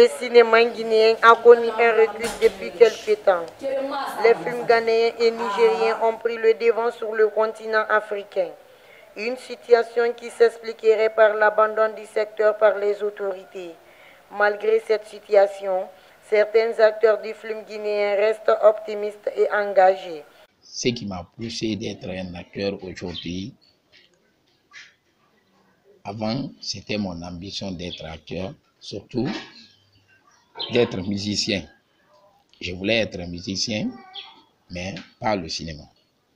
Le cinéma guinéen a connu un recul depuis quelques temps. Les films ghanéens et nigériens ont pris le devant sur le continent africain. Une situation qui s'expliquerait par l'abandon du secteur par les autorités. Malgré cette situation, certains acteurs du film guinéen restent optimistes et engagés. Ce qui m'a poussé d'être un acteur aujourd'hui, avant, c'était mon ambition d'être acteur, surtout d'être musicien. Je voulais être musicien, mais pas le cinéma.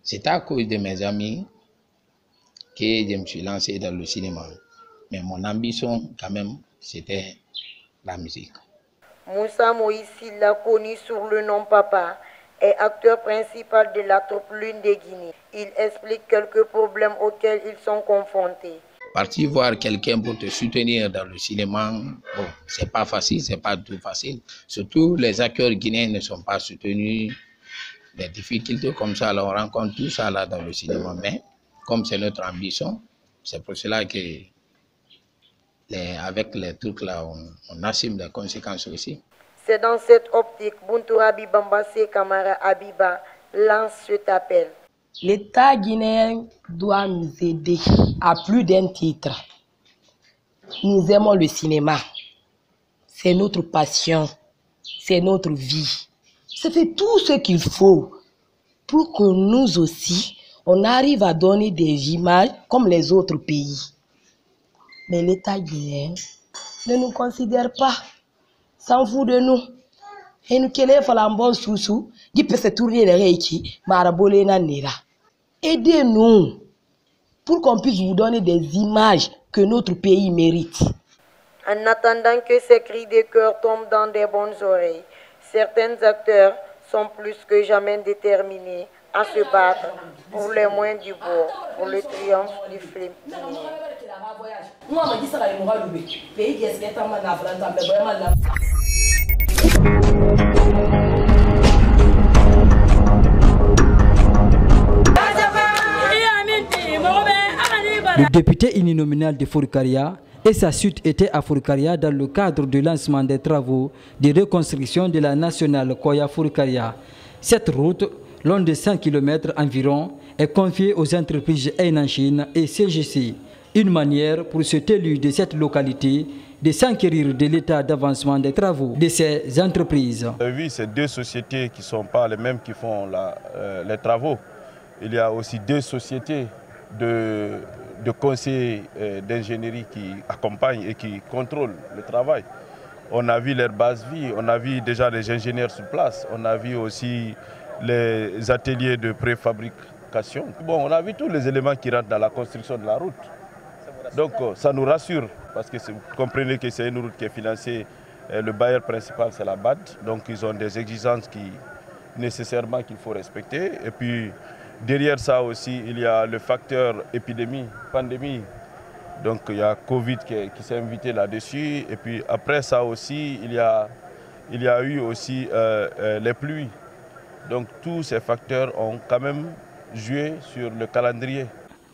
C'est à cause de mes amis que je me suis lancé dans le cinéma. Mais mon ambition, quand même, c'était la musique. Moussa Moïse l'a connu sur le nom Papa, est acteur principal de la troupe Lune des Guinées. Il explique quelques problèmes auxquels ils sont confrontés. Partir voir quelqu'un pour te soutenir dans le cinéma, bon, c'est pas facile, c'est pas tout facile. Surtout les acteurs guinéens ne sont pas soutenus. Des difficultés comme ça, là, on rencontre tout ça là dans le cinéma. Mais comme c'est notre ambition, c'est pour cela que avec les trucs là, on assume les conséquences aussi. C'est dans cette optique Buntou Habiba Mbassé Kamara Habiba lance cet appel. L'État guinéen doit nous aider à plus d'un titre. Nous aimons le cinéma. C'est notre passion. C'est notre vie. Ça fait tout ce qu'il faut pour que nous aussi, on arrive à donner des images comme les autres pays. Mais l'État guinéen ne nous considère pas. S'en fout de nous. Et nous qui sommes bon sous qui peut se tourner les reiki, marabolé nera. Aidez-nous pour qu'on puisse vous donner des images que notre pays mérite. En attendant que ces cris de cœur tombent dans des bonnes oreilles, certains acteurs sont plus que jamais déterminés à se battre pour les moyens du bord, pour le triomphe du film. Le député uninominal de Fourkaria et sa suite étaient à Fourkaria dans le cadre du lancement des travaux de reconstruction de la nationale Koya-Fourkaria. Cette route, longue de 100 km environ, est confiée aux entreprises Ainanchine et CGC. Une manière pour cet élu de cette localité de s'enquérir de l'état d'avancement des travaux de ces entreprises. Oui, c'est deux sociétés qui ne sont pas les mêmes qui font les travaux. Il y a aussi deux sociétés de conseils d'ingénierie qui accompagnent et qui contrôlent le travail. On a vu leur base vie, on a vu déjà les ingénieurs sur place, on a vu aussi les ateliers de préfabrication. Bon, on a vu tous les éléments qui rentrent dans la construction de la route. Donc ça nous rassure, parce que vous comprenez que c'est une route qui est financée, le bailleur principal c'est la BAD, donc ils ont des exigences nécessairement qu'il faut respecter. Et puis derrière ça aussi, il y a le facteur épidémie, pandémie. Donc il y a Covid qui s'est invité là-dessus. Et puis après ça aussi, il y a eu aussi les pluies. Donc tous ces facteurs ont quand même joué sur le calendrier.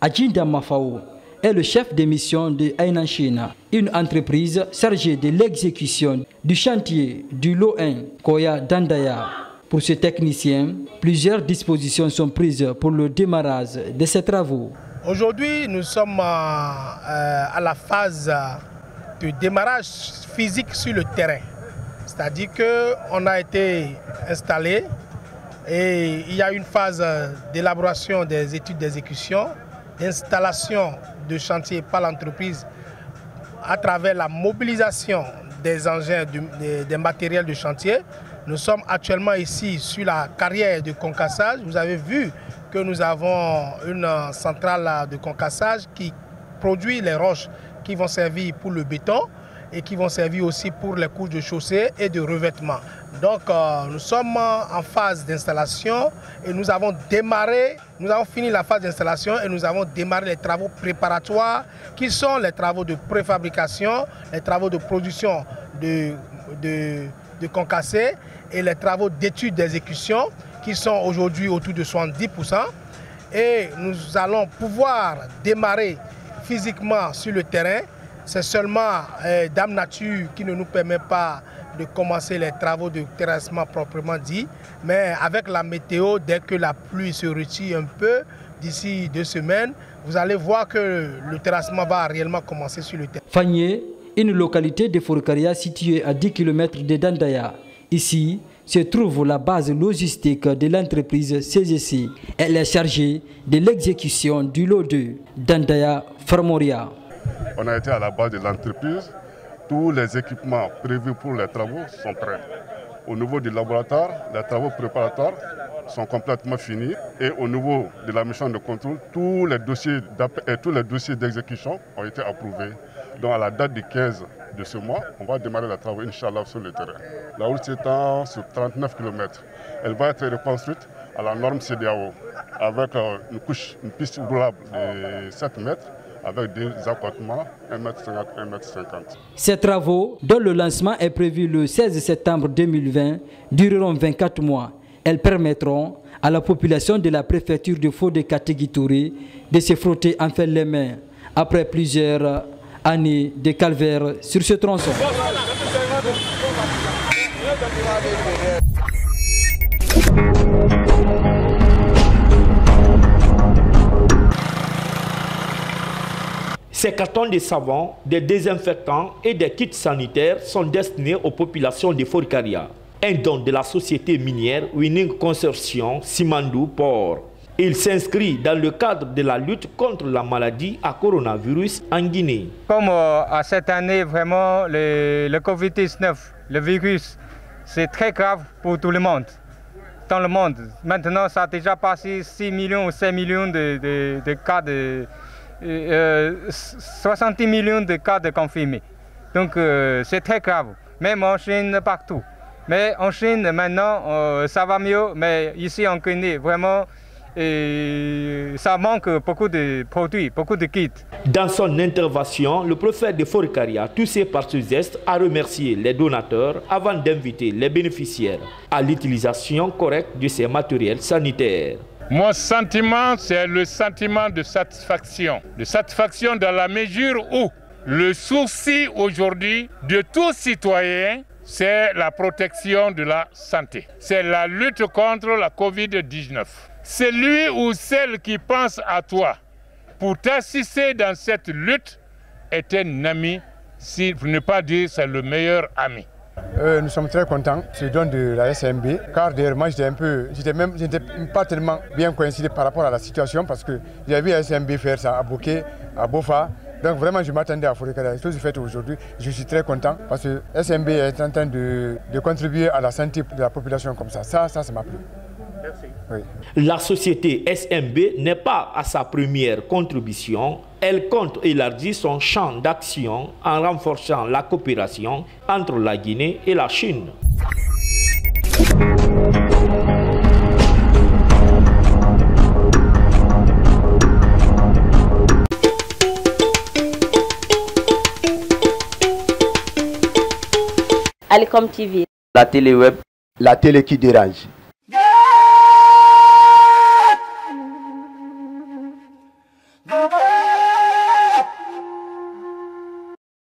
Adjinda Mafao est le chef de mission de Ainanchine, une entreprise chargée de l'exécution du chantier du Lo1 Koya Dandaya. Pour ce technicien, plusieurs dispositions sont prises pour le démarrage de ces travaux. Aujourd'hui, nous sommes à la phase de démarrage physique sur le terrain. C'est-à-dire qu'on a été installé et il y a une phase d'élaboration des études d'exécution, d'installation de chantier par l'entreprise à travers la mobilisation des engins, des matériels de chantier. Nous sommes actuellement ici sur la carrière de concassage. Vous avez vu que nous avons une centrale de concassage qui produit les roches qui vont servir pour le béton et qui vont servir aussi pour les couches de chaussée et de revêtement. Donc nous sommes en phase d'installation et nous avons fini la phase d'installation et nous avons démarré les travaux préparatoires qui sont les travaux de préfabrication, les travaux de production de concassés et les travaux d'études d'exécution qui sont aujourd'hui autour de 70%. Et nous allons pouvoir démarrer physiquement sur le terrain. C'est seulement Dame Nature qui ne nous permet pas de commencer les travaux de terrassement proprement dit. Mais avec la météo, dès que la pluie se retire un peu, d'ici 2 semaines, vous allez voir que le terrassement va réellement commencer sur le terrain. Fagné, une localité de Forcaria située à 10 km de Dandaya. Ici se trouve la base logistique de l'entreprise CGC. Elle est chargée de l'exécution du lot 2 Dandaya Farmoria. On a été à la base de l'entreprise. Tous les équipements prévus pour les travaux sont prêts. Au niveau du laboratoire, les travaux préparatoires sont complètement finis. Et au niveau de la mission de contrôle, tous les dossiers d'exécution ont été approuvés. Donc à la date du 15 de ce mois, on va démarrer les travaux, Inch'Allah, sur le terrain. La route s'étend sur 39 km. Elle va être reconstruite à la norme CEDEAO avec une piste roulable de 7 mètres avec des accotements 1,50 m, 1,50 m. Ces travaux, dont le lancement est prévu le 16 septembre 2020, dureront 24 mois. Elles permettront à la population de la préfecture de Fodé-Katéguitouré de se frotter enfin les mains après plusieurs années de calvaire sur ce tronçon. Ces cartons de savon, des désinfectants et des kits sanitaires sont destinés aux populations de Forcaria. Un don de la société minière Winning Consortium Simandou Port. Il s'inscrit dans le cadre de la lutte contre la maladie à coronavirus en Guinée. Comme à cette année, vraiment, le Covid-19, le virus, c'est très grave pour tout le monde. Dans le monde. Maintenant, ça a déjà passé 6 millions ou 5 millions de cas de... 70 millions de cas de confirmés. Donc c'est très grave, même en Chine, partout. Mais en Chine, maintenant, ça va mieux, mais ici en Guinée, vraiment, ça manque beaucoup de produits, beaucoup de kits. Dans son intervention, le préfet de Forcaria, touché par ce geste, a remercié les donateurs avant d'inviter les bénéficiaires à l'utilisation correcte de ces matériels sanitaires. Mon sentiment, c'est le sentiment de satisfaction. De satisfaction dans la mesure où le souci aujourd'hui de tout citoyen, c'est la protection de la santé. C'est la lutte contre la Covid-19. C'est lui ou celle qui pense à toi pour t'assister dans cette lutte est un ami, si pour ne pas dire c'est le meilleur ami. Nous sommes très contents, ce don de la SMB, car d'ailleurs moi j'étais pas tellement bien coïncidé par rapport à la situation parce que j'ai vu la SMB faire ça à Bokeh, à Bofa. Donc vraiment je m'attendais à Forcaria. Ce que je fais aujourd'hui, je suis très content parce que SMB est en train de contribuer à la santé de la population comme ça. Ça m'a plu. Merci. Oui. La société SMB n'est pas à sa première contribution. Elle compte élargir son champ d'action en renforçant la coopération entre la Guinée et la Chine. Alicom TV. La télé web. La télé qui dérange.